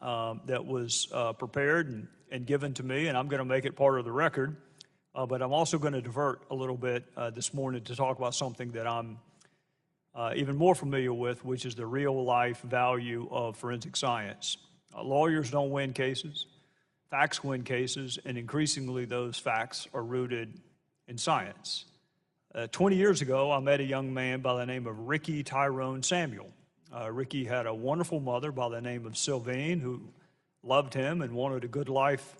that was prepared and given to me, and I'm going to make it part of the record. But I'm also going to divert a little bit this morning to talk about something that I'm even more familiar with, which is the real-life value of forensic science. Lawyers don't win cases. Facts win cases, and increasingly those facts are rooted in science. 20 years ago, I met a young man by the name of Ricky Tyrone Samuel. Ricky had a wonderful mother by the name of Sylvine who loved him and wanted a good life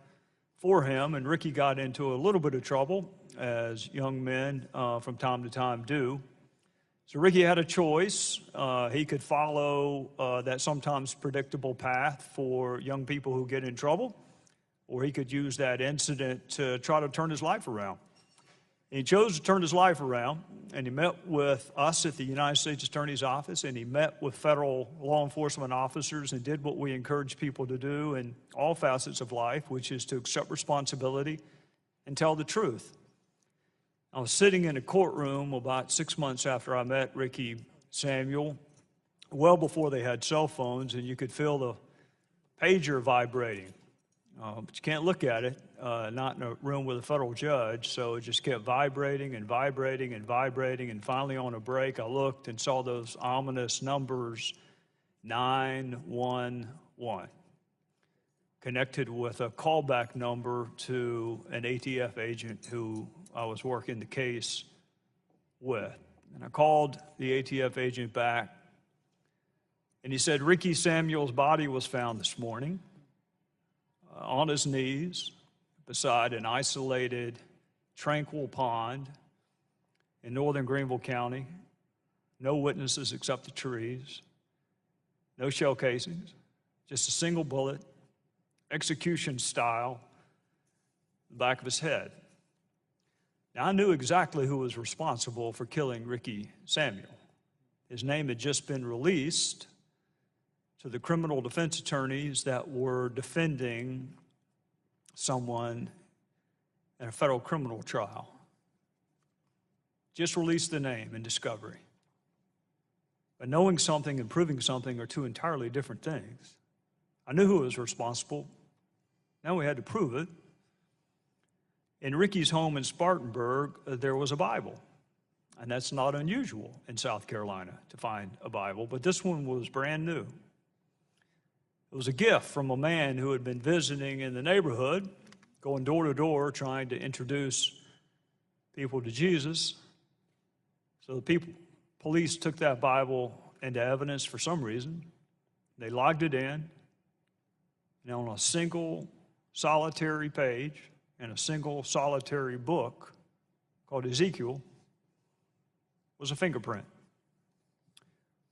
for him, and Ricky got into a little bit of trouble, as young men from time to time do. So Ricky had a choice. He could follow that sometimes predictable path for young people who get in trouble, or he could use that incident to try to turn his life around. And he chose to turn his life around, and he met with us at the United States Attorney's Office, and he met with federal law enforcement officers and did what we encourage people to do in all facets of life, which is to accept responsibility and tell the truth. I was sitting in a courtroom about 6 months after I met Ricky Samuel, well before they had cell phones, and you could feel the pager vibrating. But you can't look at it, not in a room with a federal judge, so it just kept vibrating and vibrating and vibrating, and finally on a break I looked and saw those ominous numbers 911, connected with a callback number to an ATF agent who I was working the case with. And I called the ATF agent back, and he said, Ricky Samuel's body was found this morning on his knees beside an isolated, tranquil pond in northern Greenville County. No witnesses except the trees. No shell casings. Just a single bullet, execution style, in the back of his head. Now, I knew exactly who was responsible for killing Ricky Samuel. His name had just been released to the criminal defense attorneys that were defending someone in a federal criminal trial. Just released the name in discovery. But knowing something and proving something are two entirely different things. I knew who was responsible. Now we had to prove it. In Ricky's home in Spartanburg, there was a Bible. And that's not unusual in South Carolina to find a Bible, but this one was brand new. It was a gift from a man who had been visiting in the neighborhood, going door to door, trying to introduce people to Jesus. So the police took that Bible into evidence for some reason. They logged it in, and on a single solitary page in a single solitary book called Ezekiel was a fingerprint.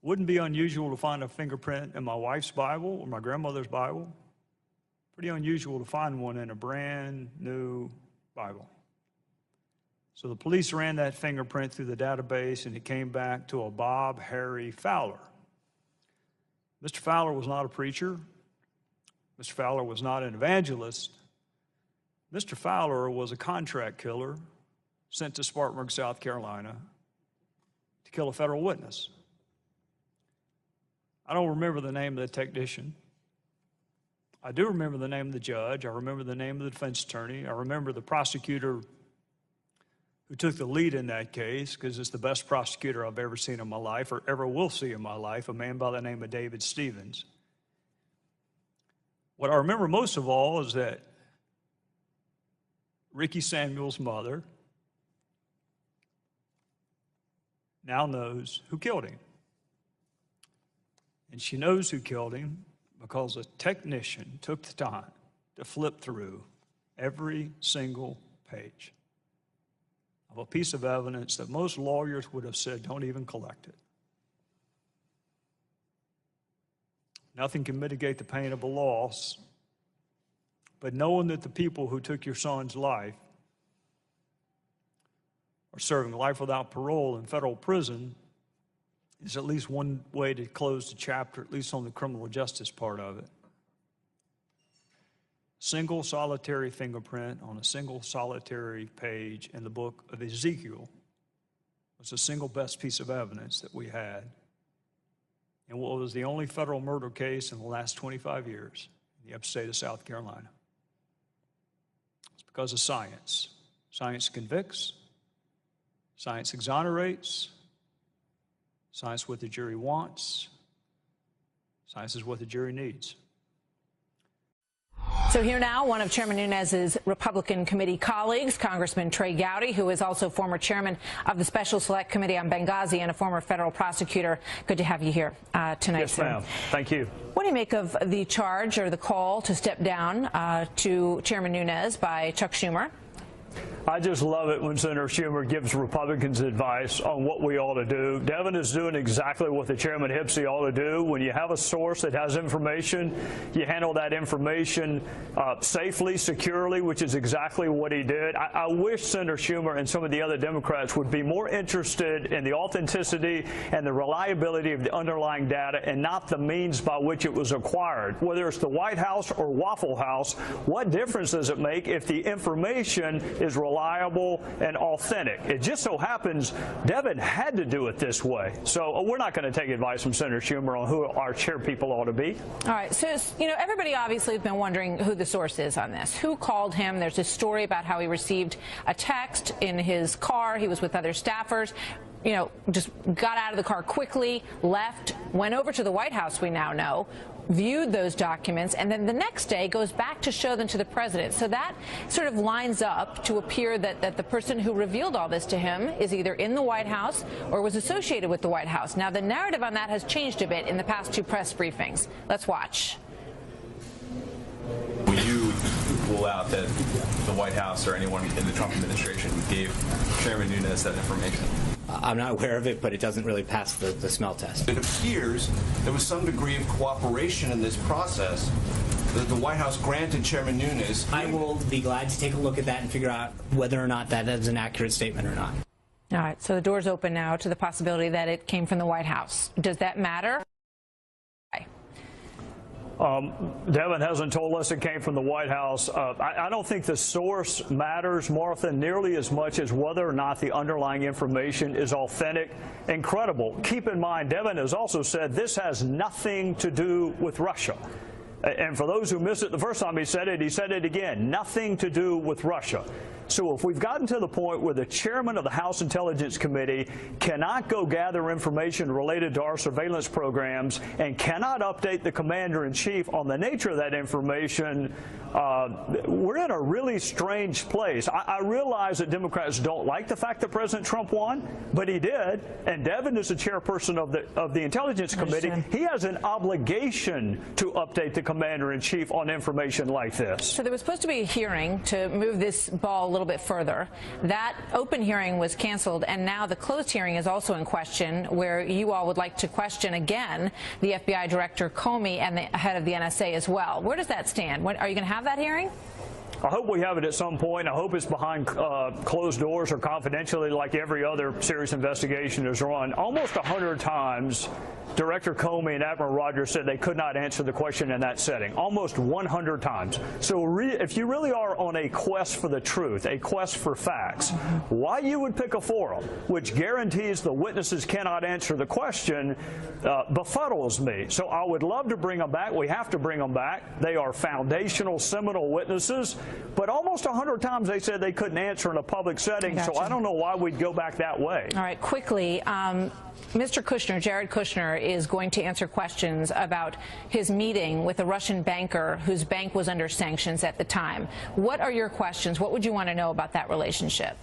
Wouldn't be unusual to find a fingerprint in my wife's Bible or my grandmother's Bible. Pretty unusual to find one in a brand new Bible. So the police ran that fingerprint through the database, and it came back to a Bob Harry Fowler. Mr. Fowler was not a preacher. Mr. Fowler was not an evangelist. Mr. Fowler was a contract killer sent to Spartanburg, South Carolina to kill a federal witness. I don't remember the name of the technician. I do remember the name of the judge. I remember the name of the defense attorney. I remember the prosecutor who took the lead in that case, because it's the best prosecutor I've ever seen in my life or ever will see in my life, a man by the name of David Stevens. What I remember most of all is that Ricky Samuel's mother now knows who killed him. And she knows who killed him because a technician took the time to flip through every single page of a piece of evidence that most lawyers would have said, don't even collect it. Nothing can mitigate the pain of a loss, but knowing that the people who took your son's life are serving life without parole in federal prison is at least one way to close the chapter, at least on the criminal justice part of it. Single solitary fingerprint on a single solitary page in the book of Ezekiel was the single best piece of evidence that we had in what was the only federal murder case in the last 25 years the upstate of South Carolina. It's because of science. Science convicts. Science exonerates. Science is what the jury wants. Science is what the jury needs. So here now, one of Chairman Nunes's Republican committee colleagues, Congressman Trey Gowdy, who is also former chairman of the Special Select Committee on Benghazi and a former federal prosecutor. Good to have you here tonight, yes, sir. ma'am. Thank you. What do you make of the charge or the call to step down to Chairman Nunes by Chuck Schumer? I just love it when Senator Schumer gives Republicans advice on what we ought to do. Devin is doing exactly what the chairman Hipsey ought to do. When you have a source that has information, you handle that information safely, securely, which is exactly what he did. I wish Senator Schumer and some of the other Democrats would be more interested in the authenticity and the reliability of the underlying data and not the means by which it was acquired. Whether it's the White House or Waffle House, what difference does it make if the information is reliable and authentic? It just so happens Devin had to do it this way. So we're not going to take advice from Senator Schumer on who our chair people ought to be. All right. So, everybody obviously has been wondering who the source is on this. Who called him? There's a story about how he received a text in his car. He was with other staffers. Just got out of the car quickly, left, went over to the White House, we now know, viewed those documents, and then the next day goes back to show them to the president. So that sort of lines up to appear that the person who revealed all this to him is either in the White House or was associated with the White House. Now, the narrative on that has changed a bit in the past two press briefings. Let's watch. Will you rule out that the White House or anyone in the Trump administration gave Chairman Nunes that information? I'm not aware of it, but it doesn't really pass the smell test. It appears there was some degree of cooperation in this process that the White House granted Chairman Nunes. I will be glad to take a look at that and figure out whether or not that is an accurate statement or not. All right, so the door's open now to the possibility that it came from the White House. Does that matter? Devin hasn't told us it came from the White House. I don't think the source matters, Martha, nearly as much as whether or not the underlying information is authentic and credible. Keep in mind, Devin has also said this has nothing to do with Russia. And for those who missed it the first time he said it again, nothing to do with Russia. So if we've gotten to the point where the chairman of the House Intelligence Committee cannot go gather information related to our surveillance programs and cannot update the commander-in-chief on the nature of that information, we're in a really strange place. I realize that Democrats don't like the fact that President Trump won, but he did. And Devin is the chairperson of the Intelligence Committee. He has an obligation to update the commander-in-chief on information like this. So there was supposed to be a hearing to move this ball a little bit further. That open hearing was canceled, and now the closed hearing is also in question, where you all would like to question again the FBI Director Comey and the head of the NSA as well. Where does that stand? When, are you going to have that hearing? I hope we have it at some point. I hope it's behind closed doors or confidentially, like every other serious investigation is run. Almost 100 times, Director Comey and Admiral Rogers said they could not answer the question in that setting. Almost 100 times. So if you really are on a quest for the truth, a quest for facts, why you would pick a forum which guarantees the witnesses cannot answer the question befuddles me. So I would love to bring them back. We have to bring them back. They are foundational, seminal witnesses. But almost 100 times they said they couldn't answer in a public setting, Gotcha. So I don't know why we'd go back that way. All right, quickly, Mr. Kushner, Jared Kushner, is going to answer questions about his meeting with a Russian banker whose bank was under sanctions at the time. What are your questions? What would you want to know about that relationship?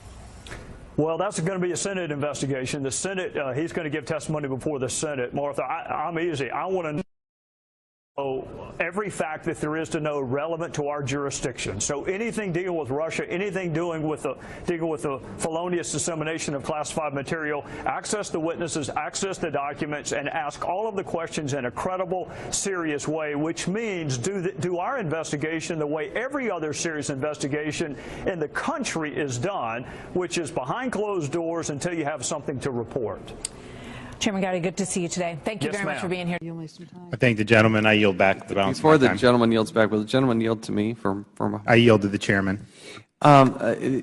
Well, that's going to be a Senate investigation. The Senate, he's going to give testimony before the Senate. Martha, I'm easy. I want to know every fact that there is to know relevant to our jurisdiction. So anything dealing with Russia, anything dealing with the felonious dissemination of classified material, access the witnesses, access the documents, and ask all of the questions in a credible, serious way, which means do our investigation the way every other serious investigation in the country is done, which is behind closed doors until you have something to report. Chairman Gowdy, good to see you today. Thank you Yes, very much for being here. I thank the gentleman. I yield back the balance Before of my the time. gentleman yields back, will the gentleman yield to me for I yield to the chairman. I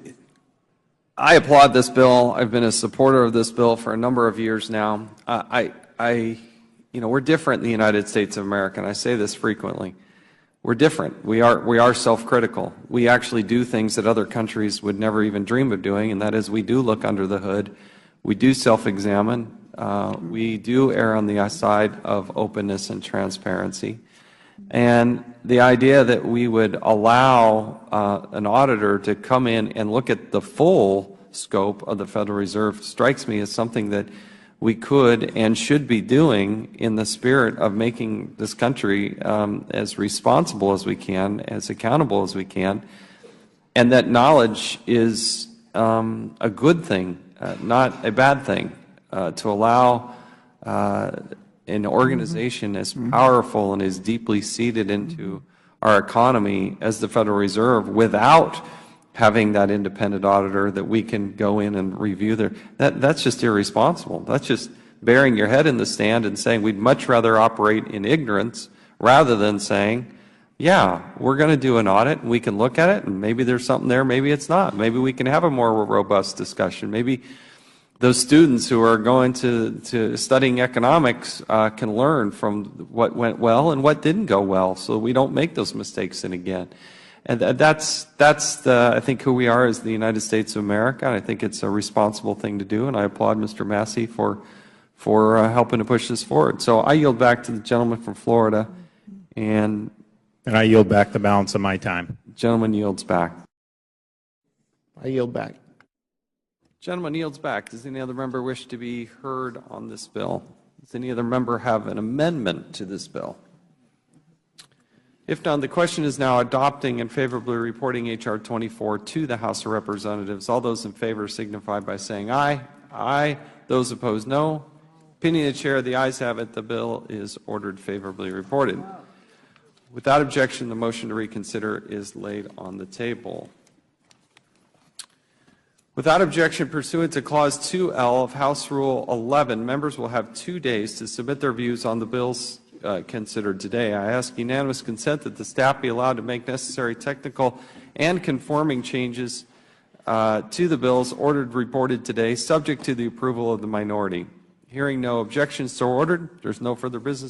applaud this bill. I've been a supporter of this bill for a number of years now. We're different in the United States of America, and I say this frequently. we're different. We are self-critical. We actually do things that other countries would never even dream of doing, and that is we do look under the hood. We do self-examine. We do err on the side of openness and transparency. And the idea that we would allow an auditor to come in and look at the full scope of the Federal Reserve strikes me as something that we could and should be doing in the spirit of making this country as responsible as we can, as accountable as we can, and that knowledge is a good thing, not a bad thing, to allow an organization as powerful and as deeply seated into our economy as the Federal Reserve without having that independent auditor that we can go in and review their, that's just irresponsible. That's just burying your head in the sand and saying we'd much rather operate in ignorance rather than saying, yeah, we're going to do an audit and we can look at it and maybe there's something there, maybe it's not. Maybe we can have a more robust discussion. Maybe those students who are going to studying economics can learn from what went well and what didn't go well so we don't make those mistakes again. And that's I think, who we are as the United States of America. And I think it's a responsible thing to do, and I applaud Mr. Massey for helping to push this forward. So I yield back to the gentleman from Florida, and I yield back the balance of my time. The gentleman yields back. I yield back. Gentleman yields back. Does any other member wish to be heard on this bill? Does any other member have an amendment to this bill? If none, the question is now adopting and favorably reporting H.R. 24 to the House of Representatives. All those in favor signify by saying aye. Aye. Those opposed, no. Opinion of the Chair, the ayes have it. The bill is ordered favorably reported. Without objection, the motion to reconsider is laid on the table. Without objection, pursuant to Clause 2L of House Rule 11, members will have 2 days to submit their views on the bills considered today. I ask unanimous consent that the staff be allowed to make necessary technical and conforming changes to the bills reported today, subject to the approval of the minority. Hearing no objections, so ordered. There's no further business.